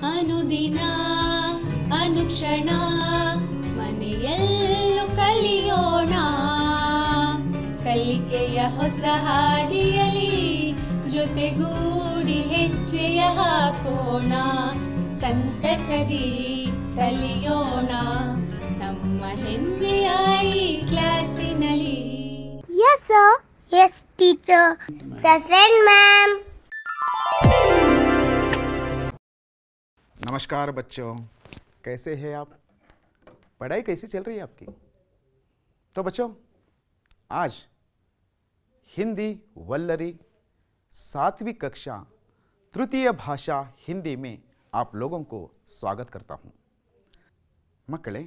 ಅನುದಿನ ಅನುಕ್ಷಣ ಮನೆಯಲ್ಲೂ ಕಲಿಯೋಣ, ಕಲಿಕೆಯ ಹೊಸ ಹಾದಿಯಲಿ ಜೊತೆಗೂಡಿ ಹೆಜ್ಜೆಯ ಹಾಕೋಣ, ಸಂತಸದಿ ಕಲಿಯೋಣ ನಮ್ಮ ಹೆಮ್ಮೆಯ ಈ ಕ್ಲಾಸಿನಲ್ಲಿ. Yes sir. Yes teacher. Present ma'am. नमस्कार बच्चों, कैसे हैं आप? पढ़ाई कैसी चल रही है आपकी? तो बच्चों, आज हिंदी वल्लरी 7वीं कक्षा तृतीय भाषा हिंदी में आप लोगों को स्वागत करता हूँ. ಮಕ್ಕಳೇ,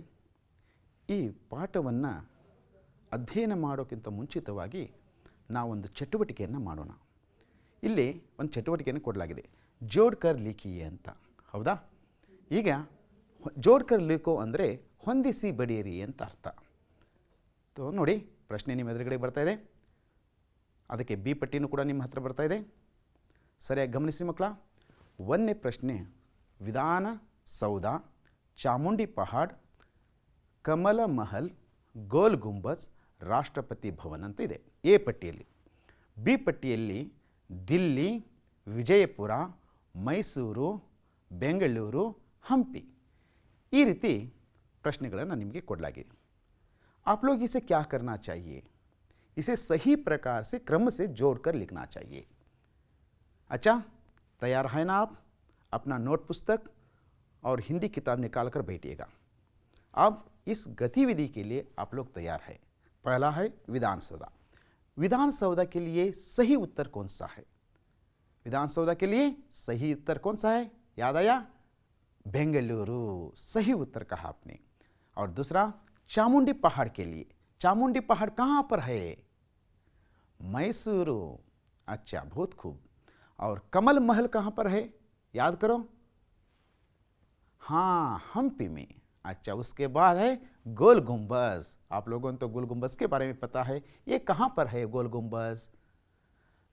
ಈ ಪಾಠವನ್ನು ಅಧ್ಯಯನ ಮಾಡೋಕ್ಕಿಂತ ಮುಂಚಿತವಾಗಿ ನಾವೊಂದು ಚಟುವಟಿಕೆಯನ್ನು ಮಾಡೋಣ. ಇಲ್ಲಿ ಒಂದು ಚಟುವಟಿಕೆಯನ್ನು ಕೊಡಲಾಗಿದೆ, ಜೋಡ್ಕರ್ ಲಿಖಿಯೆ ಅಂತ. ಹೌದಾ? ಈಗ ಜೋಡ್ಕರ್ ಲಿಖೋ ಅಂದರೆ ಹೊಂದಿಸಿ ಬಡಿಯಿರಿ ಅಂತ ಅರ್ಥ. ನೋಡಿ, ಪ್ರಶ್ನೆ ನಿಮ್ಮ ಎದುರುಗಡೆ ಬರ್ತಾ ಇದೆ, ಅದಕ್ಕೆ ಬಿ ಪಟ್ಟಿನೂ ಕೂಡ ನಿಮ್ಮ ಹತ್ರ ಬರ್ತಾ ಇದೆ. ಸರಿಯಾಗಿ ಗಮನಿಸಿ ಮಕ್ಕಳ. 1ನೇ ಪ್ರಶ್ನೆ, ವಿಧಾನ ಸೌಧ, ಚಾಮುಂಡಿ ಪಹಾಡ್, ಕಮಲ ಮಹಲ್, ಗೋಲ್ ಗುಂಬಜ್, ರಾಷ್ಟ್ರಪತಿ ಭವನ್ ಅಂತ ಇದೆ ಎ ಪಟ್ಟಿಯಲ್ಲಿ. ಬಿ ಪಟ್ಟಿಯಲ್ಲಿ ದಿಲ್ಲಿ, ವಿಜಯಪುರ, ಮೈಸೂರು, ಬೆಂಗಳೂರು, ಹಂಪಿ, ಈ ರೀತಿ ಪ್ರಶ್ನೆಗಳನ್ನು ನಿಮಗೆ ಕೊಡಲಾಗಿದೆ. आप लोग इसे क्या करना चाहिए? इसे सही प्रकार से क्रम से जोड़कर लिखना चाहिए. अच्छा, तैयार है ना आप? अपना नोट पुस्तक और हिंदी किताब निकाल कर बैठिएगा. अब इस गतिविधि के लिए आप लोग तैयार हैं. पहला है विधान सौदा. विधान सौदा के लिए सही उत्तर कौन सा है? विधान सौदा के लिए सही उत्तर कौन सा है? याद आया? बेंगलुरु, सही उत्तर कहा आपने. और दूसरा, चामुंडी पहाड़ के लिए, चामुंडी पहाड़ कहाँ पर है? मैसूरू. अच्छा, बहुत खूब. और कमल महल कहाँ पर है? याद करो. हाँ, हम्पी में. अच्छा, उसके बाद है गोल गुंबज. आप लोगों को तो गोल गुंबज के बारे में पता है. ये कहाँ पर है गोल गुंबज?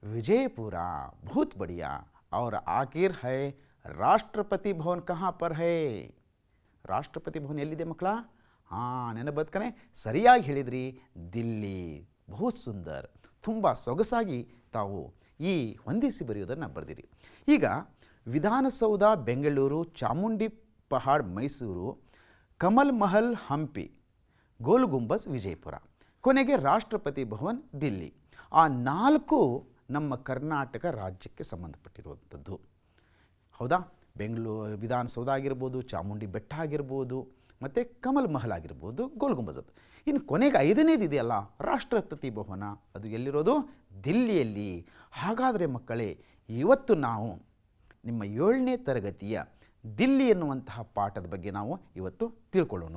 विजयपुरा. बहुत बढ़िया. और आखिर है राष्ट्रपति भवन कहाँ पर है? ರಾಷ್ಟ್ರಪತಿ ಭವನ ಎಲ್ಲಿದೆ ಮಕ್ಕಳ? ಹಾಂ, ನೆನಪತ್ಕನೆ, ಸರಿಯಾಗಿ ಹೇಳಿದ್ರಿ, ದಿಲ್ಲಿ. ಬಹುತ್ ಸುಂದರ್. ತುಂಬ ಸೊಗಸಾಗಿ ತಾವು ಈ ಹೊಂದಿಸಿ ಬರೆಯೋದನ್ನು ಬರೆದಿರಿ. ಈಗ ವಿಧಾನಸೌಧ ಬೆಂಗಳೂರು, ಚಾಮುಂಡಿ ಪಹಾಡ್ ಮೈಸೂರು, ಕಮಲ್ ಮಹಲ್ ಹಂಪಿ, ಗೋಲ್ ಗುಂಬಜ್ ವಿಜಯಪುರ, ಕೊನೆಗೆ ರಾಷ್ಟ್ರಪತಿ ಭವನ್ ದಿಲ್ಲಿ. ಆ 4 ನಮ್ಮ ಕರ್ನಾಟಕ ರಾಜ್ಯಕ್ಕೆ ಸಂಬಂಧಪಟ್ಟಿರುವಂಥದ್ದು. ಹೌದಾ? ಬೆಂಗಳೂರು ವಿಧಾನಸೌಧ ಆಗಿರ್ಬೋದು, ಚಾಮುಂಡಿ ಬೆಟ್ಟ ಆಗಿರ್ಬೋದು, ಮತ್ತು ಕಮಲ್ ಮಹಲ್ ಆಗಿರ್ಬೋದು, ಗೋಲ್ ಗುಂಬಜ್. ಇನ್ನು ಕೊನೆಗೆ 5ನೇದು ಇದೆಯಲ್ಲ, ರಾಷ್ಟ್ರಪತಿ ಭವನ, ಅದು ಎಲ್ಲಿರೋದು? ದಿಲ್ಲಿಯಲ್ಲಿ. ಹಾಗಾದರೆ ಮಕ್ಕಳೇ, ಇವತ್ತು ನಾವು ನಿಮ್ಮ 7ನೇ ತರಗತಿಯ ದಿಲ್ಲಿ ಎನ್ನುವಂತಹ ಪಾಠದ ಬಗ್ಗೆ ನಾವು ಇವತ್ತು ತಿಳ್ಕೊಳ್ಳೋಣ.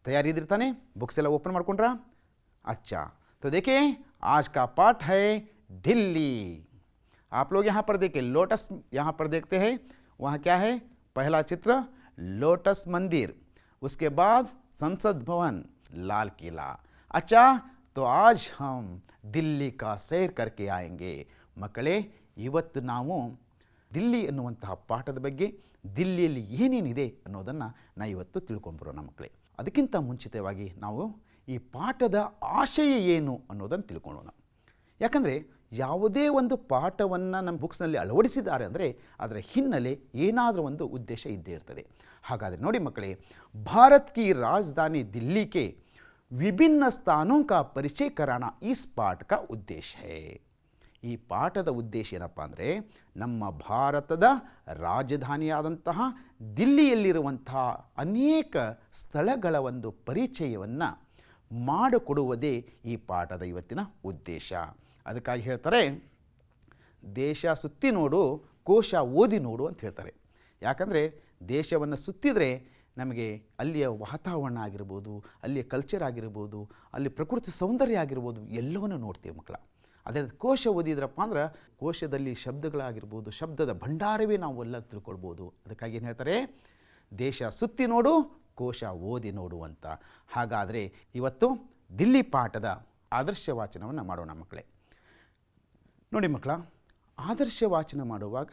ತಯಾರಿ ಇದ್ರಿ ತಾನೆ? ಬುಕ್ಸ್ ಎಲ್ಲ ಓಪನ್ ಮಾಡ್ಕೊಂಡ್ರಾ? अच्छा, तो देखिए आज का पाठ है दिल्ली. आप लोग यहाँ पर देखिए, लोटस यहाँ पर देखते हैं. वहाँ क्या है? पहला चित्र लोटस मंदिर, उसके बाद संसद भवन, लाल किला. अच्छा, तो आज हम दिल्ली का सैर करके आएंगे. ಮಕ್ಕಳೇ, ಇವತ್ತು ನಾವು ದಿಲ್ಲಿ ಎನ್ನುವಂತಹ ಪಾಠದ ಬಗ್ಗೆ, ದಿಲ್ಲಿಯಲ್ಲಿ ಏನೇನಿದೆ ಅನ್ನೋದನ್ನು ನಾವು ಇವತ್ತು ತಿಳ್ಕೊಂಡ್ಬರೋಣ ಮಕ್ಕಳೇ. ಅದಕ್ಕಿಂತ ಮುಂಚಿತವಾಗಿ ನಾವು ಈ ಪಾಠದ ಆಶಯ ಏನು ಅನ್ನೋದನ್ನು ತಿಳ್ಕೊಳ್ಳೋಣ. ಯಾಕಂದರೆ ಯಾವುದೇ ಒಂದು ಪಾಠವನ್ನು ನಮ್ಮ ಬುಕ್ಸ್ನಲ್ಲಿ ಅಳವಡಿಸಿದ್ದಾರೆ ಅಂದರೆ ಅದರ ಹಿನ್ನೆಲೆ ಏನಾದರೂ ಒಂದು ಉದ್ದೇಶ ಇದ್ದೇ ಇರ್ತದೆ. ಹಾಗಾದರೆ ನೋಡಿ ಮಕ್ಕಳೇ, ಭಾರತ್ ಕಿ ರಾಜಧಾನಿ ದಿಲ್ಲಿ ಕೆ ವಿಭಿನ್ನ ಸ್ಥಾನೋं का परिचय कराना इस पाठ का उद्देश्य है. ಈ ಪಾಠದ ಉದ್ದೇಶ ಏನಪ್ಪ ಅಂದರೆ, ನಮ್ಮ ಭಾರತದ ರಾಜಧಾನಿಯಾದಂತಹ ದಿಲ್ಲಿಯಲ್ಲಿರುವಂತಹ ಅನೇಕ ಸ್ಥಳಗಳ ಒಂದು ಪರಿಚಯವನ್ನು ಮಾಡಿಕೊಡುವುದೇ ಈ ಪಾಠದ ಇವತ್ತಿನ ಉದ್ದೇಶ. ಅದಕ್ಕಾಗಿ ಹೇಳ್ತಾರೆ, ದೇಶ ಸುತ್ತಿ ನೋಡು, ಕೋಶ ಓದಿ ನೋಡು ಅಂತ ಹೇಳ್ತಾರೆ. ಯಾಕಂದರೆ ದೇಶವನ್ನು ಸುತ್ತಿದರೆ ನಮಗೆ ಅಲ್ಲಿಯ ವಾತಾವರಣ ಆಗಿರ್ಬೋದು, ಅಲ್ಲಿಯ ಕಲ್ಚರ್ ಆಗಿರ್ಬೋದು, ಅಲ್ಲಿ ಪ್ರಕೃತಿ ಸೌಂದರ್ಯ ಆಗಿರ್ಬೋದು, ಎಲ್ಲವನ್ನು ನೋಡ್ತೀವಿ ಮಕ್ಕಳ. ಅದೇ ಕೋಶ ಓದಿದ್ರಪ್ಪ ಅಂದ್ರೆ ಕೋಶದಲ್ಲಿ ಶಬ್ದಗಳಾಗಿರ್ಬೋದು, ಶಬ್ದದ ಭಂಡಾರವೇ ನಾವು ಎಲ್ಲ ತಿಳ್ಕೊಳ್ಬೋದು. ಅದಕ್ಕಾಗಿ ಏನು ಹೇಳ್ತಾರೆ? ದೇಶ ಸುತ್ತಿ ನೋಡು, ಕೋಶ ಓದಿ ನೋಡು ಅಂತ. ಹಾಗಾದರೆ ಇವತ್ತು ದಿಲ್ಲಿ ಪಾಠದ ಆದರ್ಶ ವಾಚನವನ್ನು ಮಾಡೋಣ ಮಕ್ಕಳೇ. ನೋಡಿ ಮಕ್ಕಳ, ಆದರ್ಶ ವಾಚನ ಮಾಡುವಾಗ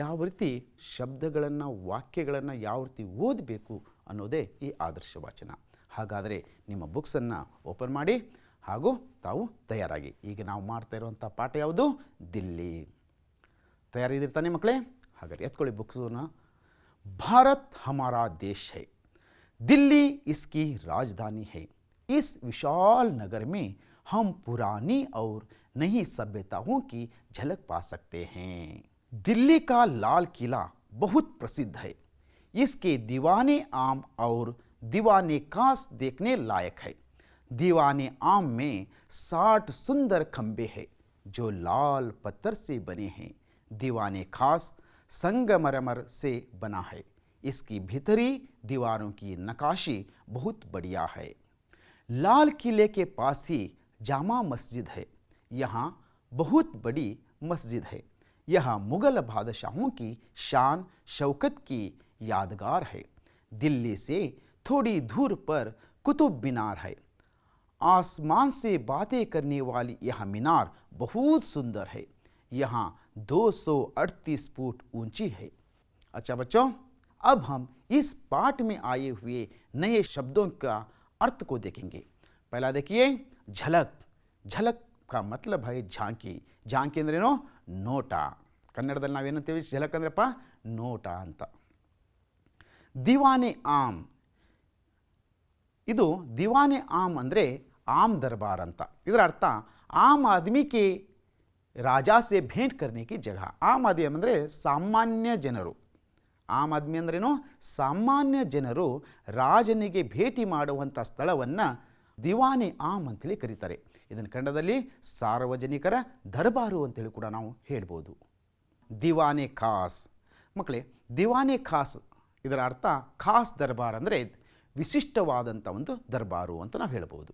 ಯಾವ ರೀತಿ ಶಬ್ದಗಳನ್ನು ವಾಕ್ಯಗಳನ್ನು ಯಾವ ರೀತಿ ಓದಬೇಕು ಅನ್ನೋದೇ ಈ ಆದರ್ಶ ವಾಚನ. ಹಾಗಾದರೆ ನಿಮ್ಮ ಬುಕ್ಸನ್ನು ಓಪನ್ ಮಾಡಿ ಹಾಗೂ ತಾವು ತಯಾರಾಗಿ. ಈಗ ನಾವು ಮಾಡ್ತಾ ಇರುವಂಥ ಪಾಠ ಯಾವುದು? ದಿಲ್ಲಿ. ತಯಾರಿದಿರ್ತಾನೆ ಮಕ್ಕಳೇ? ಹಾಗಾದರೆ ಎತ್ಕೊಳ್ಳಿ ಬುಕ್ಸನ್ನು. ಭಾರತ್ ಹಮಾರಾ ದೇಶ್ ಹೈ, दिल्ली इसकी राजधानी है. इस विशाल नगर में हम पुरानी और नई सभ्यताओं की झलक पा सकते हैं. दिल्ली का लाल किला बहुत प्रसिद्ध है. इसके दीवाने आम और दीवाने खास देखने लायक है. दीवाने आम में 60 सुंदर खंबे हैं जो लाल पत्थर से बने हैं. दीवाने खास संगमरमर से बना है. इसकी भीतरी दीवारों की नक्काशी बहुत बढ़िया है. लाल किले के पास ही जामा मस्जिद है. यहाँ बहुत बड़ी मस्जिद है. यह मुगल बादशाहों की शान शौकत की यादगार है. दिल्ली से थोड़ी दूर पर कुतुब मीनार है. आसमान से बातें करने वाली यह मीनार बहुत सुंदर है. यहाँ 238 फुट ऊंची है. अच्छा बच्चों, अब हम इस पाठ में आए हुए नए शब्दों का अर्थ को देखेंगे. पहला देखिए झलक. झलक का मतलब है झांकी. झांकी अंद्रेनो? ನೋಟ. ಕನ್ನಡದಲ್ಲಿ ನಾವೇನಂತೀವಿ ಝಲಕ್ ಅಂದ್ರಪ್ಪ ನೋಟ ಅಂತ. ದಿವಾನೆ ಆಮ್. ಇದು ದಿವಾನೆ ಆಮ್ ಅಂದರೆ ಆಮ್ ದರ್ಬಾರ್ ಅಂತ. ಇದರ ಅರ್ಥ ಆಮ್ ಆದ್ಮಿ ಕೆ ರಾಜಾ ಸೆ ಭೇಂಟ್ ಕರ್ನೆ ಕಿ ಜಗಹ. ಆಮ್ ಆದ್ಮಿ ಅಂದರೆ ಸಾಮಾನ್ಯ ಜನರು. ಆಮ್ ಆದ್ಮಿ ಅಂದ್ರೇನು? ಸಾಮಾನ್ಯ ಜನರು ರಾಜನಿಗೆ ಭೇಟಿ ಮಾಡುವಂಥ ಸ್ಥಳವನ್ನು ದಿವಾನೆ ಆಮ್ ಅಂತೇಳಿ ಕರೀತಾರೆ. ಇದನ್ನು ಕನ್ನಡದಲ್ಲಿ ಸಾರ್ವಜನಿಕರ ದರ್ಬಾರು ಅಂತೇಳಿ ಕೂಡ ನಾವು ಹೇಳ್ಬೋದು. ದಿವಾನೆ ಖಾಸ್. ಮಕ್ಕಳೇ, ದಿವಾನೆ ಖಾಸ್ ಇದರ ಅರ್ಥ ಖಾಸ್ ದರ್ಬಾರ್ ಅಂದರೆ ವಿಶಿಷ್ಟವಾದಂಥ ಒಂದು ದರ್ಬಾರು ಅಂತ ನಾವು ಹೇಳ್ಬೋದು.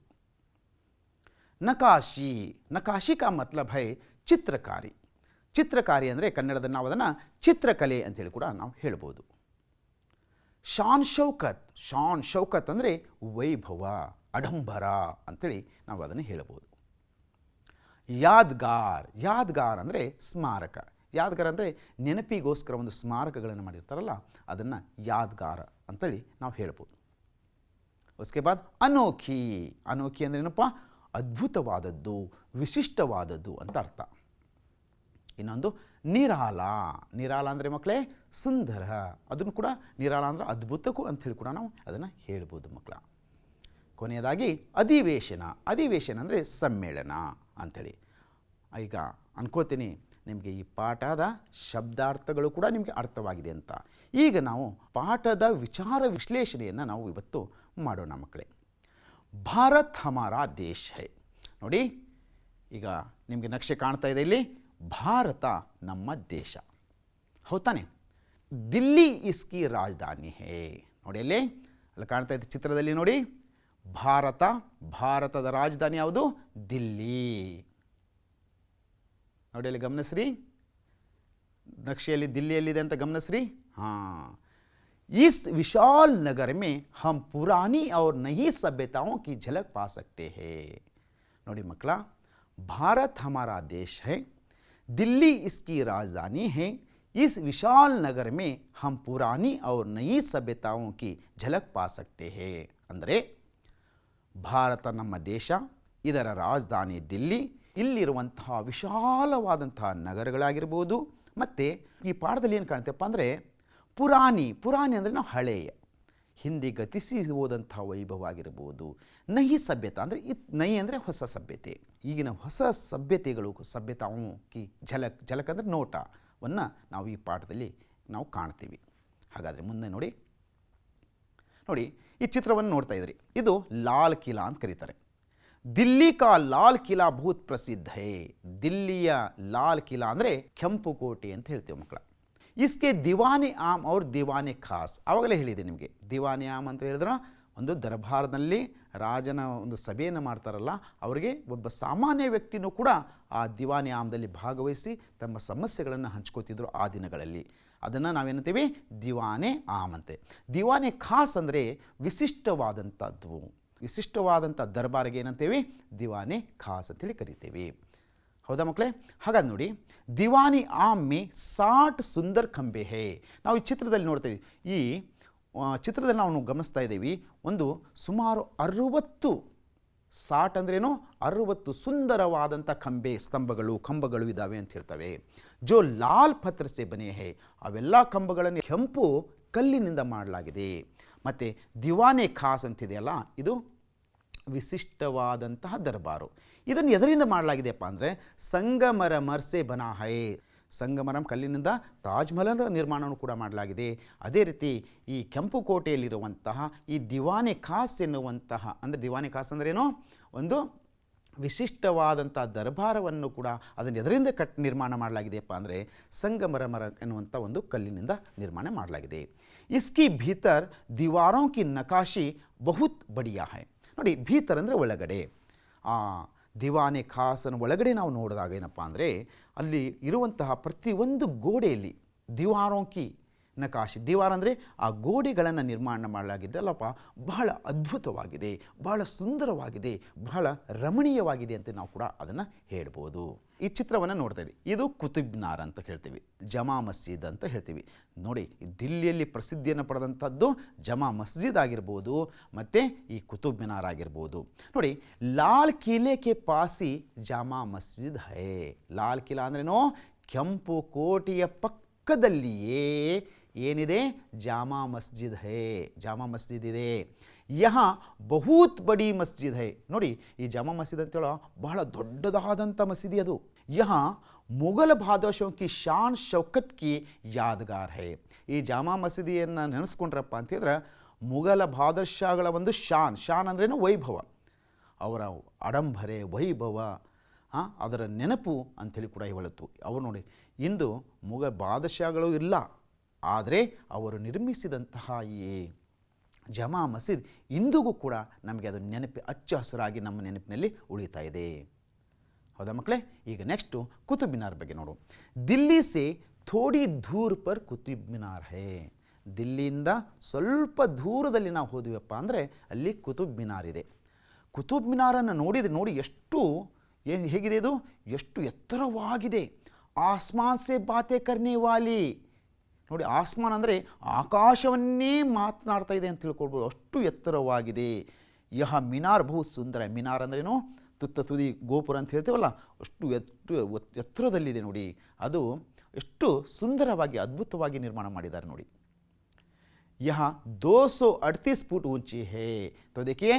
ನಕಾಶಿ. ನಕಾಶಿ ಕಾ ಮತ್ಲಬ್ ಹೈ ಚಿತ್ರಕಾರಿ. ಚಿತ್ರಕಾರಿ ಅಂದರೆ ಕನ್ನಡದಲ್ಲಿ ನಾವು ಅದನ್ನು ಚಿತ್ರಕಲೆ ಅಂತೇಳಿ ಕೂಡ ನಾವು ಹೇಳ್ಬೋದು. ಶಾನ್ ಶೌಕತ್. ಶಾನ್ ಶೌಕತ್ ಅಂದರೆ ವೈಭವ, ಅಡಂಬರ ಅಂಥೇಳಿ ನಾವು ಅದನ್ನು ಹೇಳ್ಬೋದು. ಯಾದ್ಗಾರ್. ಯಾದ್ಗಾರ್ ಅಂದರೆ ಸ್ಮಾರಕ. ಯಾದ್ಗಾರ್ ಅಂದರೆ ನೆನಪಿಗೋಸ್ಕರ ಒಂದು ಸ್ಮಾರಕಗಳನ್ನು ಮಾಡಿರ್ತಾರಲ್ಲ, ಅದನ್ನು ಯಾದ್ಗಾರ ಅಂತೇಳಿ ನಾವು ಹೇಳ್ಬೋದು. ಉಸ್ಕೆ ಬಾದ್ ಅನೋಖಿ. ಅನೋಖಿ ಅಂದರೆ ಏನಪ್ಪ? ಅದ್ಭುತವಾದದ್ದು, ವಿಶಿಷ್ಟವಾದದ್ದು ಅಂತ ಅರ್ಥ. ಇನ್ನೊಂದು ನಿರಾಲ. ನಿರಾಲ ಅಂದರೆ ಮಕ್ಕಳೇ ಸುಂದರ. ಅದನ್ನು ಕೂಡ ನಿರಾಲ ಅಂದರೆ ಅದ್ಭುತಕ್ಕೂ ಅಂಥೇಳಿ ಕೂಡ ನಾವು ಅದನ್ನು ಹೇಳ್ಬೋದು ಮಕ್ಕಳ. ಕೊನೆಯದಾಗಿ ಅಧಿವೇಶನ. ಅಧಿವೇಶನ ಅಂದರೆ ಸಮ್ಮೇಳನ ಅಂಥೇಳಿ. ಈಗ ಅನ್ಕೋತೀನಿ ನಿಮಗೆ ಈ ಪಾಠದ ಶಬ್ದಾರ್ಥಗಳು ಕೂಡ ನಿಮಗೆ ಅರ್ಥವಾಗಿದೆ ಅಂತ. ಈಗ ನಾವು ಪಾಠದ ವಿಚಾರ ವಿಶ್ಲೇಷಣೆಯನ್ನು ನಾವು ಇವತ್ತು ಮಾಡೋಣ ಮಕ್ಕಳೇ. ಭಾರತ್ ಹಮಾರಾ ದೇಶ್ ಹೈ. ನೋಡಿ, ಈಗ ನಿಮಗೆ ನಕ್ಷೆ ಕಾಣ್ತಾ ಇದೆ ಇಲ್ಲಿ. ಭಾರತ ನಮ್ಮ ದೇಶ, ಹೌದಾನೆ? ದಿಲ್ಲಿ ಇಸ್ಕಿ ರಾಜಧಾನಿ ಹೇ. ನೋಡಿ ಅಲ್ಲಿ ಕಾಣ್ತಾ ಇದೆ ಚಿತ್ರದಲ್ಲಿ ನೋಡಿ. ಭಾರತ, ಭಾರತದ ರಾಜಧಾನಿ ಯಾವುದು? ದಿಲ್ಲಿ. ನೋಡಿ ಅಲ್ಲಿ ಗಮನಿಸ್ರಿ, ನಕ್ಷೆಯಲ್ಲಿ ದಿಲ್ಲಿಯಲ್ಲಿದೆ ಅಂತ ಗಮನಿಸ್ರಿ. ಹಾಂ. इस विशाल नगर में हम पुरानी और नई सभ्यताओं की झलक पा सकते हैं. ನೋಡಿ ಮಕ್ಕಳ, ಭಾರತ್ ಹಮಾರಾ ದೇಶ್ है, दिल्ली इसकी राजधानी है. इस विशाल नगर में हम पुरानी और नई सभ्यताओं की झलक पा सकते हैं. ಅಂದರೆ ಭಾರತ ನಮ್ಮ ದೇಶ, ಇದರ ರಾಜಧಾನಿ ದಿಲ್ಲಿ, ಇಲ್ಲಿರುವಂತಹ ವಿಶಾಲವಾದಂತಹ ನಗರಗಳಾಗಿರ್ಬೋದು. ಮತ್ತು ಈ ಪಾಠದಲ್ಲಿ ಏನು ಕಾಣ್ತೇವಪ್ಪ ಅಂದರೆ ಪುರಾಣಿ. ಪುರಾಣಿ ಅಂದರೆ ನಾವು ಹಳೆಯ, ಹಿಂದೆ ಗತಿಸಿ ಹೋದಂಥ ವೈಭವ ಆಗಿರ್ಬೋದು. ನಹಿ ಸಭ್ಯತೆ ಅಂದರೆ ನಹಿ ಅಂದರೆ ಹೊಸ ಸಭ್ಯತೆ. ಈಗಿನ ಹೊಸ ಸಭ್ಯತೆಗಳು, ಸಭ್ಯತಾವು ಕಿ ಝಲಕ್. ಝಲಕ್ ಅಂದರೆ ನೋಟವನ್ನು ನಾವು ಈ ಪಾಠದಲ್ಲಿ ನಾವು ಕಾಣ್ತೀವಿ. ಹಾಗಾದರೆ ಮುಂದೆ ನೋಡಿ. ನೋಡಿ ಈ ಚಿತ್ರವನ್ನು ನೋಡ್ತಾ ಇದ್ರಿ. ಇದು ಲಾಲ್ ಕಿಲಾ ಅಂತ ಕರೀತಾರೆ. ದಿಲ್ಲಿ ಕಾ ಲಾಲ್ ಕಿಲಾ ಬಹುತ್ ಪ್ರಸಿದ್ಧ ಹೇ. ದಿಲ್ಲಿಯ ಲಾಲ್ ಕಿಲಾ ಅಂದರೆ ಕೆಂಪು ಕೋಟೆ ಅಂತ ಹೇಳ್ತೇವೆ ಮಕ್ಕಳ. ಇಸ್ಕೆ ದಿವಾನೆ ಆಮ್ ಅವ್ರ ದಿವಾನೆ ಖಾಸ್. ಆವಾಗಲೇ ಹೇಳಿದೆ ನಿಮಗೆ. ದಿವಾನೆ ಆಮ್ ಅಂತ ಹೇಳಿದ್ರೆ ಒಂದು ದರ್ಬಾರ್ನಲ್ಲಿ ರಾಜನ ಒಂದು ಸಭೆಯನ್ನು ಮಾಡ್ತಾರಲ್ಲ, ಅವರಿಗೆ ಒಬ್ಬ ಸಾಮಾನ್ಯ ವ್ಯಕ್ತಿನೂ ಕೂಡ ಆ ದಿವಾನೆ ಆಮ್ದಲ್ಲಿ ಭಾಗವಹಿಸಿ ತಮ್ಮ ಸಮಸ್ಯೆಗಳನ್ನು ಹಂಚ್ಕೋತಿದ್ರು ಆ ದಿನಗಳಲ್ಲಿ. ಅದನ್ನು ನಾವೇನಂತೀವಿ? ದಿವಾನೆ ಆಮ್ ಅಂತೆ. ದಿವಾನೆ ಖಾಸ್ ಅಂದರೆ ವಿಶಿಷ್ಟವಾದಂಥದ್ದು. ವಿಶಿಷ್ಟವಾದಂಥ ದರ್ಬಾರಿಗೆ ಏನಂತೀವಿ? ದಿವಾನೆ ಖಾಸ್ ಅಂತೇಳಿ ಕರಿತೀವಿ. ಹೌದಾ ಮಕ್ಕಳೇ? ಹಾಗಾದ್ರೆ ನೋಡಿ, ದಿವಾನಿ ಆಮ್ ಮೇ 60 ಸುಂದರ್ ಖಂಬೆ ಹೇ. ನಾವು ಈ ಚಿತ್ರದಲ್ಲಿ ನೋಡ್ತೀವಿ, ಈ ಚಿತ್ರದಲ್ಲಿ ನಾವು ಗಮನಿಸ್ತಾ ಇದ್ದೀವಿ, ಒಂದು ಸುಮಾರು 60 ಅಂದ್ರೇನು 60 ಸುಂದರವಾದಂಥ ಕಂಬಗಳು ಇದ್ದಾವೆ ಅಂತ ಹೇಳ್ತವೆ. ಜೋ ಲಾಲ್ ಪತ್ರ ಸೆ ಬನೆ ಹೇ, ಅವೆಲ್ಲ ಕಂಬಗಳನ್ನು ಕೆಂಪು ಕಲ್ಲಿನಿಂದ ಮಾಡಲಾಗಿದೆ. ಮತ್ತು ದಿವಾನೆ ಖಾಸ್ ಅಂತಿದೆಯಲ್ಲ, ಇದು ವಿಶಿಷ್ಟವಾದಂತಹ ದರ್ಬಾರು. ಇದನ್ನು ಎದರಿಂದ ಮಾಡಲಾಗಿದೆಯಪ್ಪ ಅಂದರೆ ಸಂಗಮರಮರ್ ಸೆ ಬನಾ ಹೈ. ಸಂಗಮರಂ ಕಲ್ಲಿನಿಂದ ತಾಜ್ ಮಹಲ್ ನಿರ್ಮಾಣವನ್ನು ಕೂಡ ಮಾಡಲಾಗಿದೆ. ಅದೇ ರೀತಿ ಈ ಕೆಂಪು ಕೋಟೆಯಲ್ಲಿರುವಂತಹ ಈ ದಿವಾನೆ ಖಾಸ್ ಎನ್ನುವಂತಹ, ಅಂದರೆ ದಿವಾನೆ ಖಾಸ್ ಅಂದ್ರೇನು, ಒಂದು ವಿಶಿಷ್ಟವಾದಂಥ ದರ್ಬಾರವನ್ನು ಕೂಡ ಅದನ್ನು ಎದರಿಂದ ನಿರ್ಮಾಣ ಮಾಡಲಾಗಿದೆಯಪ್ಪ ಅಂದರೆ ಸಂಗಮರಮರ ಎನ್ನುವಂಥ ಒಂದು ಕಲ್ಲಿನಿಂದ ನಿರ್ಮಾಣ ಮಾಡಲಾಗಿದೆ. ಇಸ್ಕಿ ಭೀತರ್ ದಿವಾರೋं की ನಕಾಶಿ ಬಹುತ್ ಬಡಿಯಾ ಹೈ. ನೋಡಿ, ಭೀತರ್ ಅಂದರೆ ಒಳಗಡೆ, ಆ ದಿವಾನೆ ಖಾಸನ ಒಳಗಡೆ ನಾವು ನೋಡಿದಾಗ ಏನಪ್ಪ ಅಂದರೆ ಅಲ್ಲಿ ಇರುವಂತಹ ಪ್ರತಿಯೊಂದು ಗೋಡೆಯಲ್ಲಿ ದಿವಾರೋं की ನಕಾಶಿ, ದಿವಾರ ಅಂದರೆ ಆ ಗೋಡೆಗಳನ್ನು ನಿರ್ಮಾಣ ಮಾಡಲಾಗಿದ್ದಲ್ಲಪ್ಪ, ಬಹಳ ಅದ್ಭುತವಾಗಿದೆ, ಬಹಳ ಸುಂದರವಾಗಿದೆ, ಬಹಳ ರಮಣೀಯವಾಗಿದೆ ಅಂತ ನಾವು ಕೂಡ ಅದನ್ನು ಹೇಳ್ಬೋದು. ಈ ಚಿತ್ರವನ್ನು ನೋಡ್ತಾ ಇದ್ದೀವಿ, ಇದು ಕುತುಬ್ ಮಿನಾರ್ ಅಂತ ಹೇಳ್ತೀವಿ, ಜಮಾ ಮಸ್ಜಿದ್ ಅಂತ ಹೇಳ್ತೀವಿ. ನೋಡಿ, ದಿಲ್ಲಿಯಲ್ಲಿ ಪ್ರಸಿದ್ಧಿಯನ್ನು ಪಡೆದಂಥದ್ದು ಜಮಾ ಮಸ್ಜಿದ್ ಆಗಿರ್ಬೋದು, ಮತ್ತು ಈ ಕುತುಬ್ ಮಿನಾರ್ ಆಗಿರ್ಬೋದು. ನೋಡಿ, ಲಾಲ್ ಕಿಲೆ ಕೆ ಪಾಸಿ ಜಮಾ ಮಸ್ಜಿದ್ ಹೈ. ಲಾಲ್ ಕಿಲಾ ಅಂದ್ರೇನೋ ಕೆಂಪು ಕೋಟೆಯ ಪಕ್ಕದಲ್ಲಿಯೇ ಏನಿದೆ, ಜಾಮಾ ಮಸ್ಜಿದ್ ಹೈ, ಜಾಮಾ ಮಸ್ಜಿದ್ ಇದೆ. ಯಹಾ ಬಹುತ್ ಬಡಿ ಮಸ್ಜಿದ್ ಹೈ. ನೋಡಿ, ಈ ಜಾಮಾ ಮಸ್ಜಿದ್ ಅಂತೇಳೋ ಬಹಳ ದೊಡ್ಡದಾದಂಥ ಮಸೀದಿ ಅದು. ಯಹಾ ಮುಘಲ್ ಬಾದಶಾಹೋं की ಶಾನ್ ಶೌಕತ್ ಕಿ ಯಾದಗಾರ್ ಹೈ. ಈ ಜಾಮಾ ಮಸೀದಿಯನ್ನು ನೆನೆಸ್ಕೊಂಡ್ರಪ್ಪ ಅಂತ ಹೇಳಿದ್ರೆ ಮುಘಲ ಬಾದಶಾಹಗಳ ಒಂದು ಶಾನ್ ಅಂದ್ರೇನು ವೈಭವ, ಅವರ ಆಡಂಬರೆ ವೈಭವ, ಅದರ ನೆನಪು ಅಂಥೇಳಿ ಕೂಡ ಹೇಳುತ್ತು. ಅವರು ನೋಡಿ, ಇಂದು ಮುಘಲ್ ಬಾದಶಾಹಗಳು ಇಲ್ಲ, ಆದರೆ ಅವರು ನಿರ್ಮಿಸಿದಂತಹ ಈ ಜಮಾ ಮಸೀದ್ ಇಂದಿಗೂ ಕೂಡ ನಮಗೆ ಅದು ಹಚ್ಚ ಹಸಿರಾಗಿ ನಮ್ಮ ನೆನಪಿನಲ್ಲಿ ಉಳಿತಾ ಇದೆ. ಹೌದಾ ಮಕ್ಕಳೇ? ಈಗ ನೆಕ್ಸ್ಟು ಕುತುಬ್ ಮಿನಾರ್ ಬಗ್ಗೆ ನೋಡು. ದಿಲ್ಲಿ ಸೆ ಥೋಡಿ ದೂರ್ ಪರ್ ಕುತುಬ್ ಮಿನಾರ್ ಹೈ. ದಿಲ್ಲಿಯಿಂದ ಸ್ವಲ್ಪ ದೂರದಲ್ಲಿ ನಾವು ಹೋದ್ವಿಯಪ್ಪ ಅಂದರೆ ಅಲ್ಲಿ ಕುತುಬ್ ಮಿನಾರ್ ಇದೆ. ಕುತುಬ್ ಮಿನಾರನ್ನು ನೋಡಿ ಎಷ್ಟು ಹೇಗಿದೆ, ಇದು ಎಷ್ಟು ಎತ್ತರವಾಗಿದೆ. ಆಸ್ಮಾನ್ ಸೆ ಬಾತೆ ಕರ್ನೆ ವಾಲಿ. ನೋಡಿ, ಆಸ್ಮಾನ್ ಅಂದರೆ ಆಕಾಶವನ್ನೇ ಮಾತನಾಡ್ತಾ ಇದೆ ಅಂತ ತಿಳ್ಕೊಳ್ಬೋದು, ಅಷ್ಟು ಎತ್ತರವಾಗಿದೆ. ಯಹ ಮಿನಾರ್ ಬಹುತ್ ಸುಂದರ. ಮಿನಾರ್ ಅಂದ್ರೇನು ತುದಿ ಗೋಪುರ ಅಂತ ಹೇಳ್ತೀವಲ್ಲ, ಅಷ್ಟು ಎತ್ತರದಲ್ಲಿದೆ ನೋಡಿ. ಅದು ಎಷ್ಟು ಸುಂದರವಾಗಿ ಅದ್ಭುತವಾಗಿ ನಿರ್ಮಾಣ ಮಾಡಿದ್ದಾರೆ ನೋಡಿ. ಯಹ 238 फुट ऊंची है. तो देखिए